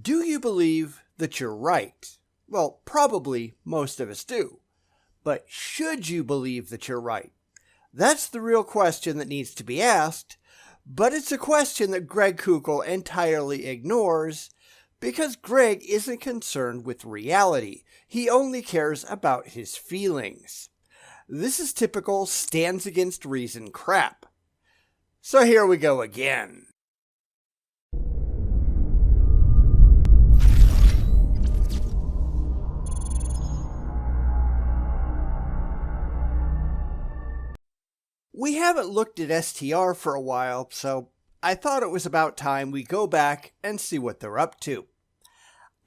Do you believe that you're right? Well, probably most of us do. But should you believe that you're right? That's the real question that needs to be asked, but it's a question that Greg Koukl entirely ignores because Greg isn't concerned with reality. He only cares about his feelings. This is typical stands against reason crap. So here we go again. We haven't looked at STR for a while, so I thought it was about time we go back and see what they're up to.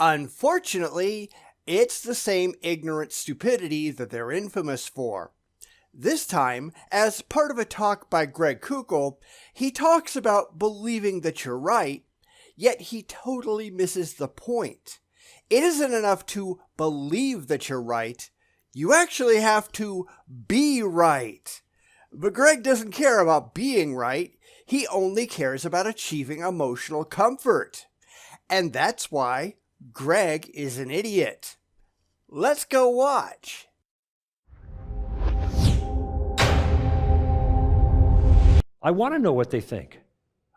Unfortunately, it's the same ignorant stupidity that they're infamous for. This time, as part of a talk by Greg Koukl, he talks about believing that you're right, yet he totally misses the point. It isn't enough to believe that you're right, you actually have to be right. But Greg doesn't care about being right, he only cares about achieving emotional comfort. And that's why Greg is an idiot. Let's go watch. I want to know what they think.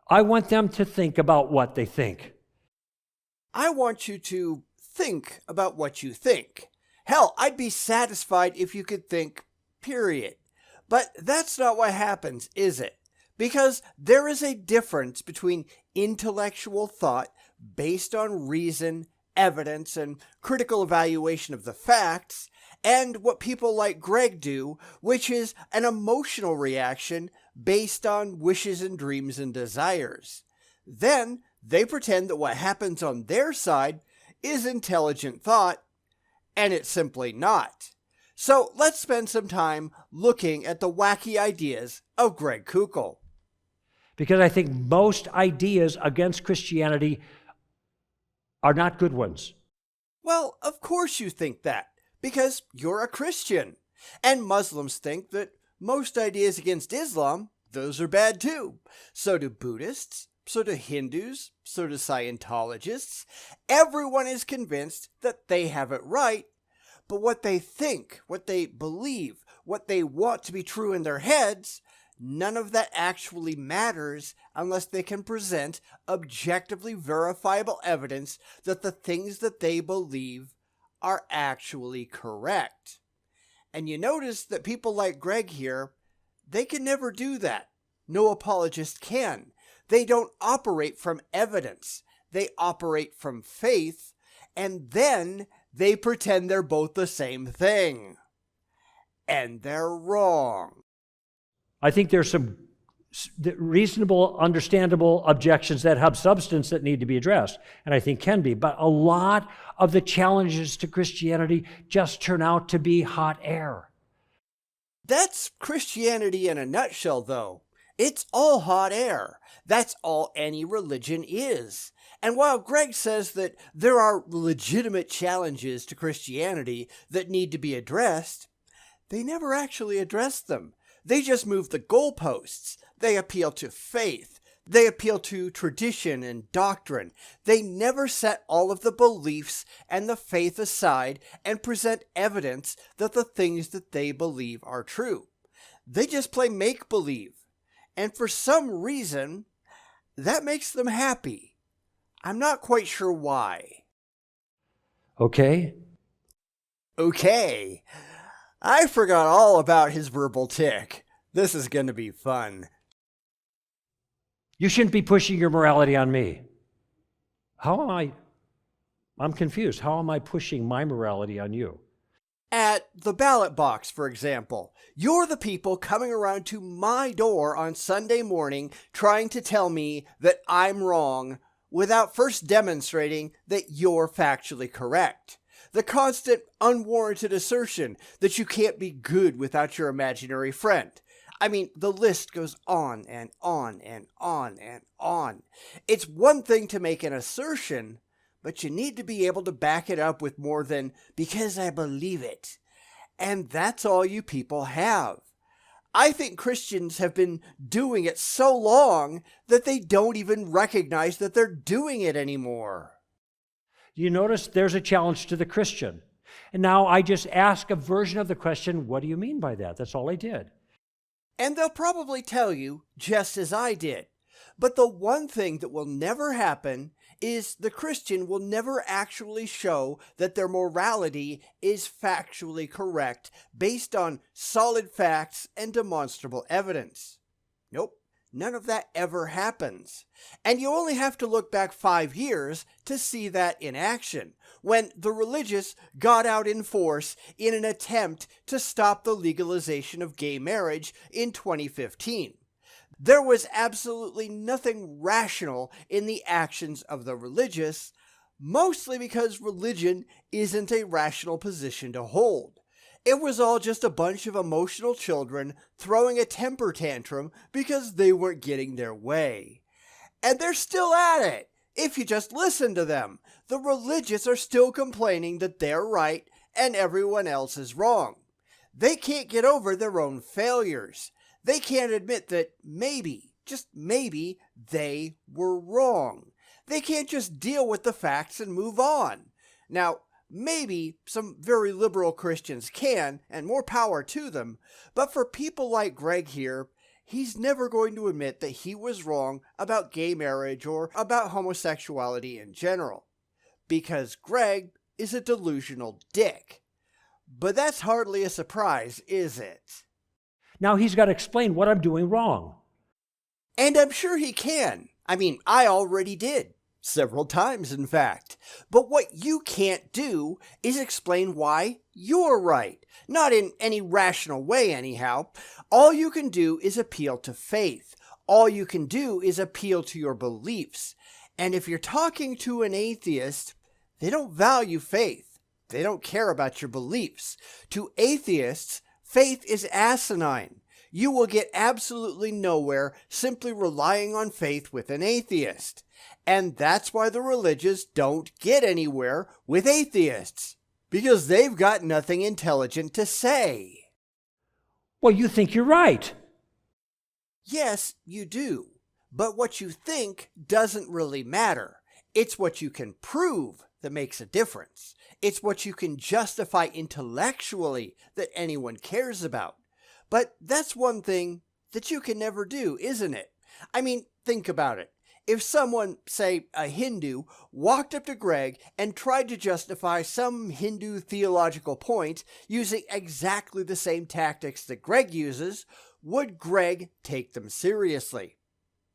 I want them to think about what they think. I want you to think about what you think. Hell, I'd be satisfied if you could think, period. But that's not what happens, is it? Because there is a difference between intellectual thought based on reason, evidence, and critical evaluation of the facts, and what people like Greg do, which is an emotional reaction based on wishes and dreams and desires. Then they pretend that what happens on their side is intelligent thought, and it's simply not. So let's spend some time looking at the wacky ideas of Greg Koukl. Because I think most ideas against Christianity are not good ones. Well, of course you think that, because you're a Christian. And Muslims think that most ideas against Islam, those are bad too. So do Buddhists, so do Hindus, so do Scientologists. Everyone is convinced that they have it right. But what they think, what they believe, what they want to be true in their heads, none of that actually matters unless they can present objectively verifiable evidence that the things that they believe are actually correct. And you notice that people like Greg here, they can never do that. No apologist can. They don't operate from evidence. They operate from faith, and then they pretend they're both the same thing. And they're wrong. I think there's some reasonable, understandable objections that have substance that need to be addressed, and I think can be. But a lot of the challenges to Christianity just turn out to be hot air. That's Christianity in a nutshell, though. It's all hot air. That's all any religion is. And while Greg says that there are legitimate challenges to Christianity that need to be addressed, they never actually address them. They just move the goalposts. They appeal to faith. They appeal to tradition and doctrine. They never set all of the beliefs and the faith aside and present evidence that the things that they believe are true. They just play make-believe. And for some reason, that makes them happy. I'm not quite sure why. Okay? Okay. I forgot all about his verbal tick. This is going to be fun. You shouldn't be pushing your morality on me. How am I? I'm confused. How am I pushing my morality on you? At the ballot box, for example, you're the people coming around to my door on Sunday morning trying to tell me that I'm wrong without first demonstrating that you're factually correct. The constant, unwarranted assertion that you can't be good without your imaginary friend. I mean, the list goes on and on and on and on. It's one thing to make an assertion, but you need to be able to back it up with more than, because I believe it. And that's all you people have. I think Christians have been doing it so long that they don't even recognize that they're doing it anymore. You notice there's a challenge to the Christian. And now I just ask a version of the question, what do you mean by that? That's all I did. And they'll probably tell you, just as I did. But the one thing that will never happen is the Christian will never actually show that their morality is factually correct based on solid facts and demonstrable evidence. Nope, none of that ever happens. And you only have to look back 5 years to see that in action, when the religious got out in force in an attempt to stop the legalization of gay marriage in 2015. There was absolutely nothing rational in the actions of the religious, mostly because religion isn't a rational position to hold. It was all just a bunch of emotional children throwing a temper tantrum because they weren't getting their way. And they're still at it. If you just listen to them, the religious are still complaining that they're right and everyone else is wrong. They can't get over their own failures. They can't admit that maybe, just maybe, they were wrong. They can't just deal with the facts and move on. Now, maybe some very liberal Christians can, and more power to them, but for people like Greg here, he's never going to admit that he was wrong about gay marriage or about homosexuality in general. Because Greg is a delusional dick. But that's hardly a surprise, is it? Now he's got to explain what I'm doing wrong. And I'm sure he can. I mean, I already did. Several times, in fact. But what you can't do is explain why you're right. Not in any rational way, anyhow. All you can do is appeal to faith. All you can do is appeal to your beliefs. And if you're talking to an atheist, they don't value faith. They don't care about your beliefs. To atheists, faith is asinine. You will get absolutely nowhere simply relying on faith with an atheist. And that's why the religious don't get anywhere with atheists. Because they've got nothing intelligent to say. Well, you think you're right. Yes, you do. But what you think doesn't really matter. It's what you can prove that makes a difference. It's what you can justify intellectually that anyone cares about. But that's one thing that you can never do, isn't it? I mean, think about it. If someone, say a Hindu, walked up to Greg and tried to justify some Hindu theological point using exactly the same tactics that Greg uses, would Greg take them seriously?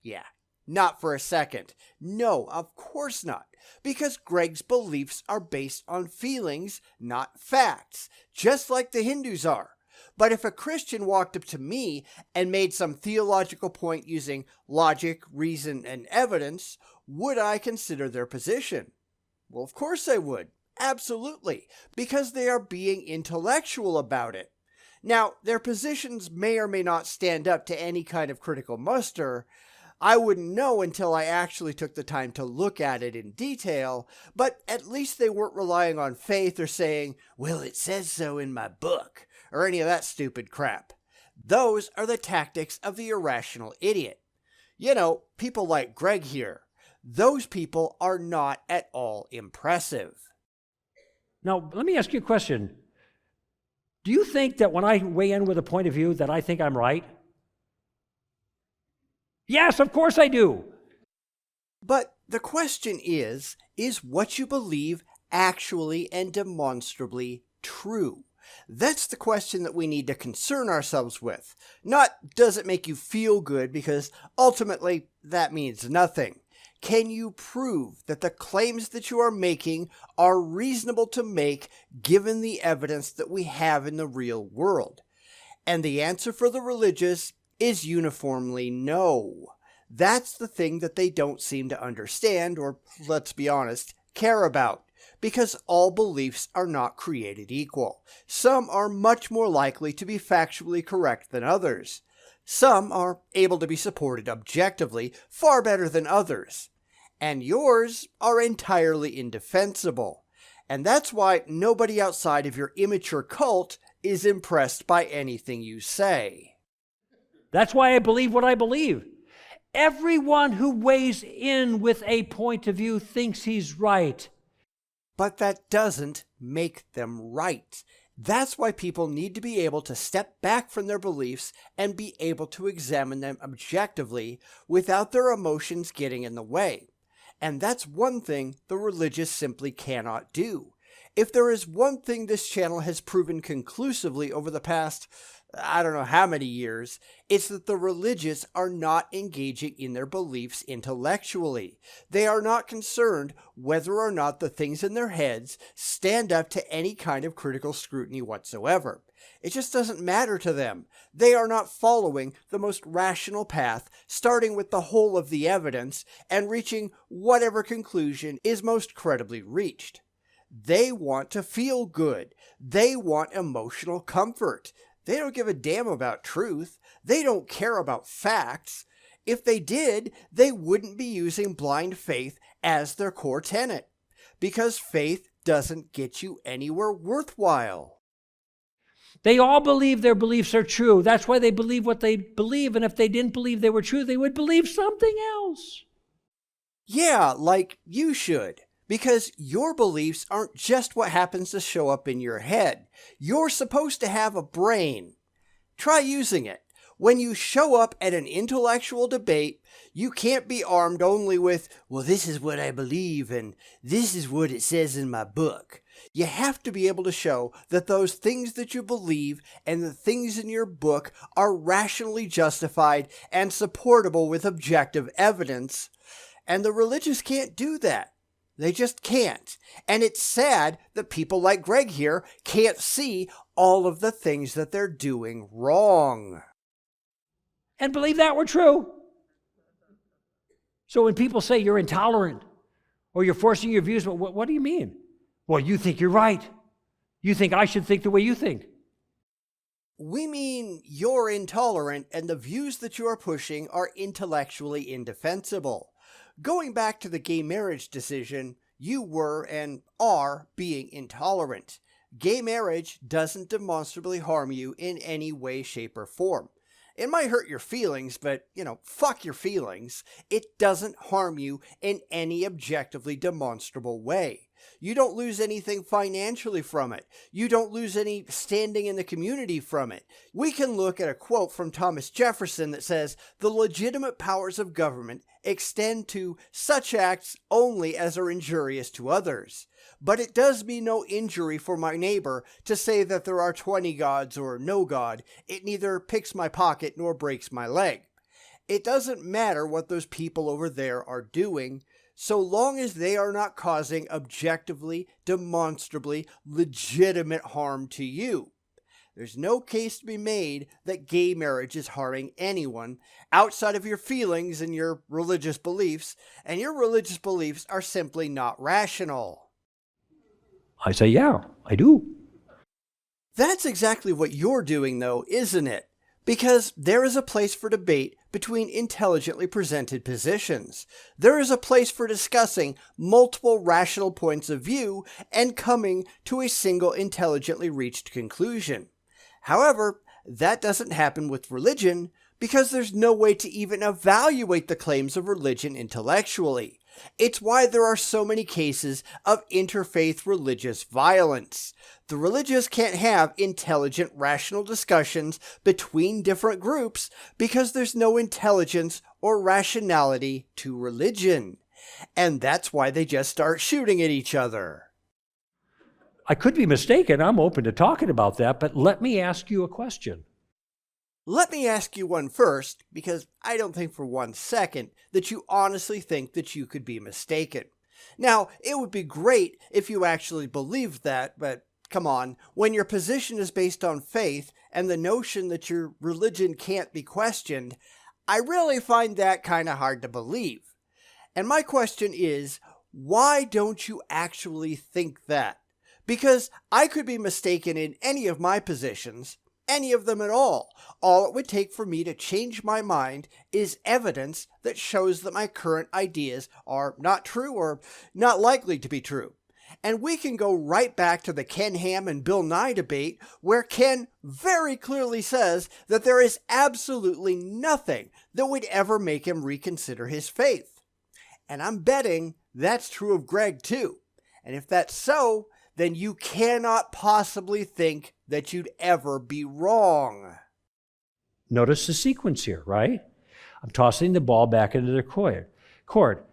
Yeah, not for a second. No, of course not. Because Greg's beliefs are based on feelings, not facts, just like the Hindus are. But if a Christian walked up to me and made some theological point using logic, reason, and evidence, would I consider their position? Well, of course I would. Absolutely. Because they are being intellectual about it. Now, their positions may or may not stand up to any kind of critical muster. I wouldn't know until I actually took the time to look at it in detail, but at least they weren't relying on faith or saying, well, it says so in my book, or any of that stupid crap. Those are the tactics of the irrational idiot. You know, people like Greg here. Those people are not at all impressive. Now, let me ask you a question. Do you think that when I weigh in with a point of view that I think I'm right? Yes, of course I do. But the question is what you believe actually and demonstrably true? That's the question that we need to concern ourselves with. Not, does it make you feel good, because ultimately that means nothing. Can you prove that the claims that you are making are reasonable to make given the evidence that we have in the real world? And the answer for the religious is uniformly no. That's the thing that they don't seem to understand, or, let's be honest, care about. Because all beliefs are not created equal. Some are much more likely to be factually correct than others. Some are able to be supported objectively far better than others. And yours are entirely indefensible. And that's why nobody outside of your immature cult is impressed by anything you say. That's why I believe what I believe. Everyone who weighs in with a point of view thinks he's right. But that doesn't make them right. That's why people need to be able to step back from their beliefs and be able to examine them objectively without their emotions getting in the way. And that's one thing the religious simply cannot do. If there is one thing this channel has proven conclusively over the past, I don't know how many years, it's that the religious are not engaging in their beliefs intellectually. They are not concerned whether or not the things in their heads stand up to any kind of critical scrutiny whatsoever. It just doesn't matter to them. They are not following the most rational path, starting with the whole of the evidence and reaching whatever conclusion is most credibly reached. They want to feel good. They want emotional comfort. They don't give a damn about truth. They don't care about facts. If they did, they wouldn't be using blind faith as their core tenet, because faith doesn't get you anywhere worthwhile. They all believe their beliefs are true. That's why they believe what they believe. And if they didn't believe they were true, they would believe something else. Yeah, like you should. Because your beliefs aren't just what happens to show up in your head. You're supposed to have a brain. Try using it. When you show up at an intellectual debate, you can't be armed only with, well, this is what I believe and this is what it says in my book. You have to be able to show that those things that you believe and the things in your book are rationally justified and supportable with objective evidence. And the religious can't do that. They just can't. And it's sad that people like Greg here can't see all of the things that they're doing wrong. And believe that were true. So when people say you're intolerant or you're forcing your views, what do you mean? Well, you think you're right. You think I should think the way you think. We mean you're intolerant and the views that you are pushing are intellectually indefensible. Going back to the gay marriage decision, you were and are being intolerant. Gay marriage doesn't demonstrably harm you in any way, shape, or form. It might hurt your feelings, but, fuck your feelings. It doesn't harm you in any objectively demonstrable way. You don't lose anything financially from it. You don't lose any standing in the community from it. We can look at a quote from Thomas Jefferson that says, "The legitimate powers of government extend to such acts only as are injurious to others. But it does me no injury for my neighbor to say that there are 20 gods or no God. It neither picks my pocket nor breaks my leg." It doesn't matter what those people over there are doing, so long as they are not causing objectively, demonstrably, legitimate harm to you. There's no case to be made that gay marriage is harming anyone outside of your feelings and your religious beliefs, and your religious beliefs are simply not rational. I say, yeah, I do. That's exactly what you're doing, though, isn't it? Because there is a place for debate between intelligently presented positions. There is a place for discussing multiple rational points of view and coming to a single intelligently reached conclusion. However, that doesn't happen with religion because there's no way to even evaluate the claims of religion intellectually. It's why there are so many cases of interfaith religious violence. The religious can't have intelligent, rational discussions between different groups because there's no intelligence or rationality to religion. And that's why they just start shooting at each other. I could be mistaken. I'm open to talking about that, but let me ask you a question. Let me ask you one first, because I don't think for 1 second that you honestly think that you could be mistaken. Now, it would be great if you actually believed that, but come on, when your position is based on faith and the notion that your religion can't be questioned, I really find that kind of hard to believe. And my question is, why don't you actually think that? Because I could be mistaken in any of my positions, any of them at all. All it would take for me to change my mind is evidence that shows that my current ideas are not true or not likely to be true. And we can go right back to the Ken Ham and Bill Nye debate, where Ken very clearly says that there is absolutely nothing that would ever make him reconsider his faith. And I'm betting that's true of Greg too. And if that's so, then you cannot possibly think that you'd ever be wrong. Notice the sequence here, right? I'm tossing the ball back into the court.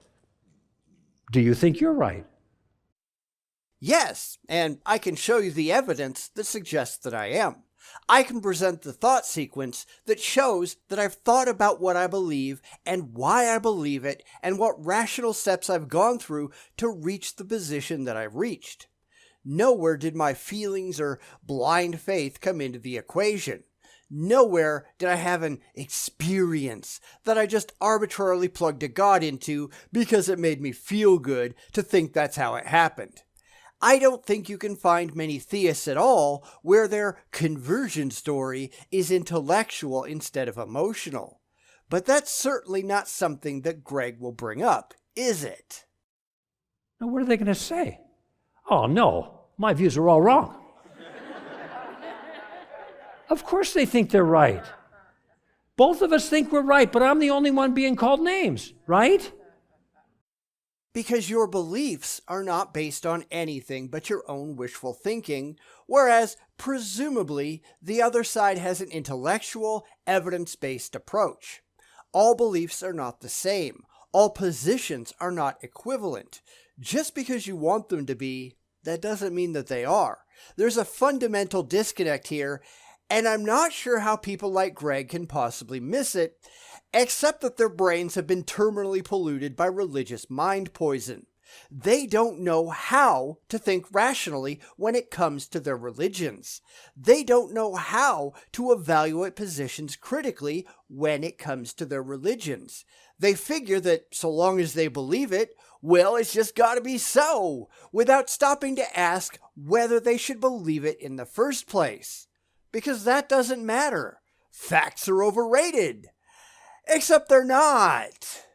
Do you think you're right? Yes, and I can show you the evidence that suggests that I am. I can present the thought sequence that shows that I've thought about what I believe and why I believe it and what rational steps I've gone through to reach the position that I've reached. Nowhere did my feelings or blind faith come into the equation. Nowhere did I have an experience that I just arbitrarily plugged a God into because it made me feel good to think that's how it happened. I don't think you can find many theists at all where their conversion story is intellectual instead of emotional. But that's certainly not something that Greg will bring up, is it? Now, what are they going to say? Oh, no, my views are all wrong. Of course they think they're right. Both of us think we're right, but I'm the only one being called names, right? Because your beliefs are not based on anything but your own wishful thinking, whereas presumably the other side has an intellectual, evidence-based approach. All beliefs are not the same. All positions are not equivalent. Just because you want them to be, that doesn't mean that they are. There's a fundamental disconnect here, and I'm not sure how people like Greg can possibly miss it, except that their brains have been terminally polluted by religious mind poison. They don't know how to think rationally when it comes to their religions. They don't know how to evaluate positions critically when it comes to their religions. They figure that so long as they believe it, well, it's just got to be so, without stopping to ask whether they should believe it in the first place. Because that doesn't matter. Facts are overrated. Except they're not.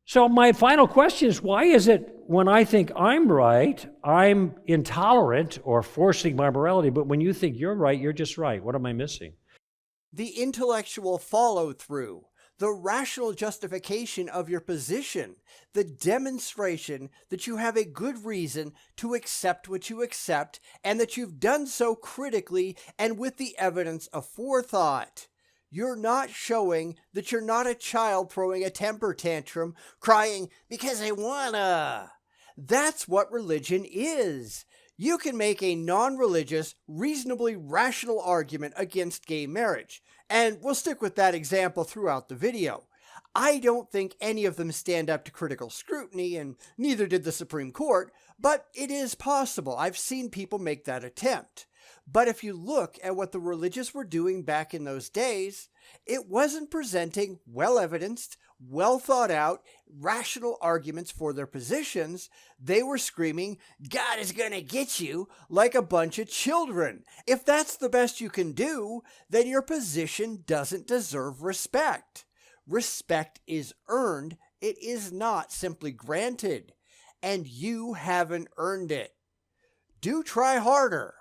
So my final question is, why is it when I think I'm right, I'm intolerant or forcing my morality, but when you think you're right, you're just right? What am I missing? The intellectual follow-through, the rational justification of your position, the demonstration that you have a good reason to accept what you accept, and that you've done so critically and with the evidence of forethought. You're not showing that you're not a child throwing a temper tantrum, crying, because I wanna. That's what religion is. You can make a non-religious, reasonably rational argument against gay marriage, and we'll stick with that example throughout the video. I don't think any of them stand up to critical scrutiny, and neither did the Supreme Court, but it is possible. I've seen people make that attempt. But if you look at what the religious were doing back in those days, it wasn't presenting well-evidenced, well-thought-out, rational arguments for their positions. They were screaming, God is gonna get you, like a bunch of children. If that's the best you can do, then your position doesn't deserve respect. Respect is earned. It is not simply granted. And you haven't earned it. Do try harder.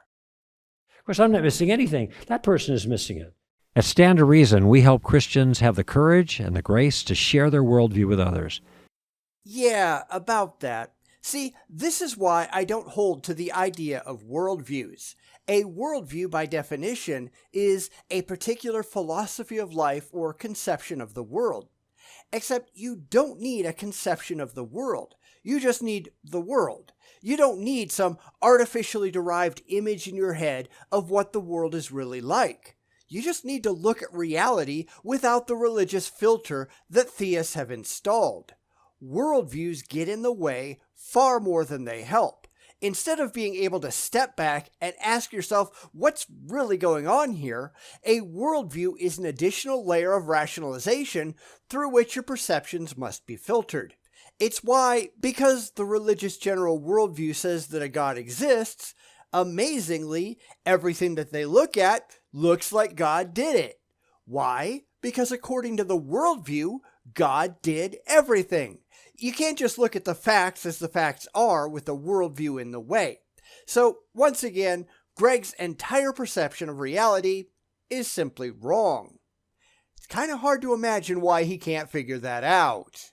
Of course, I'm not missing anything. That person is missing it. At Stand to Reason, we help Christians have the courage and the grace to share their worldview with others. Yeah, about that. See, this is why I don't hold to the idea of worldviews. A worldview, by definition, is a particular philosophy of life or conception of the world. Except you don't need a conception of the world. You just need the world. You don't need some artificially derived image in your head of what the world is really like. You just need to look at reality without the religious filter that theists have installed. Worldviews get in the way far more than they help. Instead of being able to step back and ask yourself what's really going on here, a worldview is an additional layer of rationalization through which your perceptions must be filtered. It's why, because the religious general worldview says that a God exists, amazingly, everything that they look at looks like God did it. Why? Because according to the worldview, God did everything. You can't just look at the facts as the facts are with the worldview in the way. So, once again, Greg's entire perception of reality is simply wrong. It's kind of hard to imagine why he can't figure that out.